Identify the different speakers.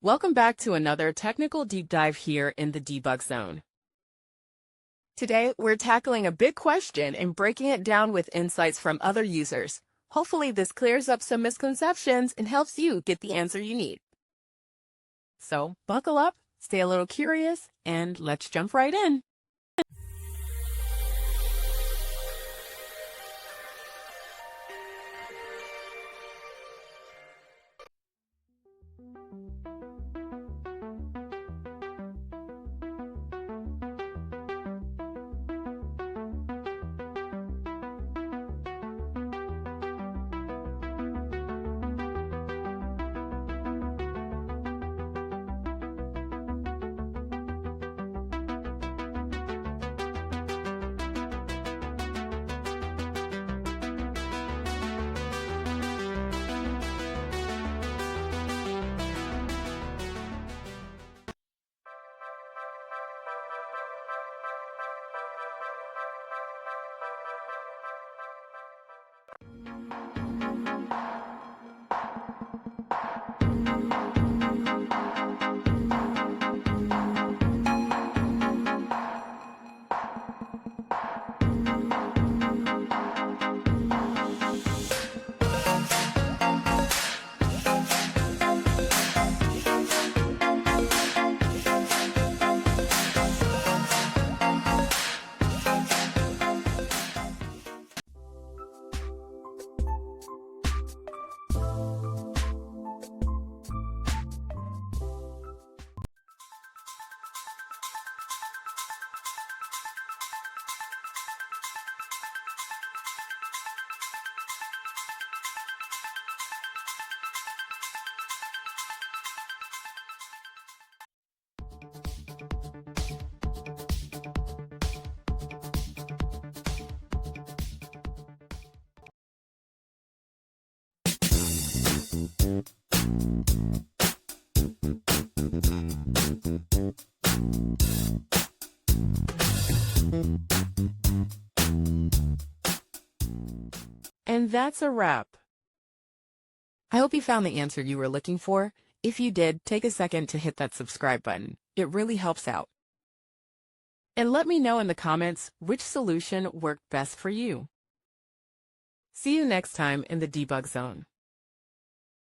Speaker 1: Welcome back to another technical deep dive here in the debug zone. Today, we're tackling a big question and breaking it down with insights from other users. Hopefully, this clears up some misconceptions and helps you get the answer you need. So, buckle up, stay a little curious, and let's jump right in. And that's a wrap. I hope you found the answer you were looking for. If you did, take a second to hit that subscribe button. It really helps out. And let me know in the comments which solution worked best for you. See you next time in the debug zone.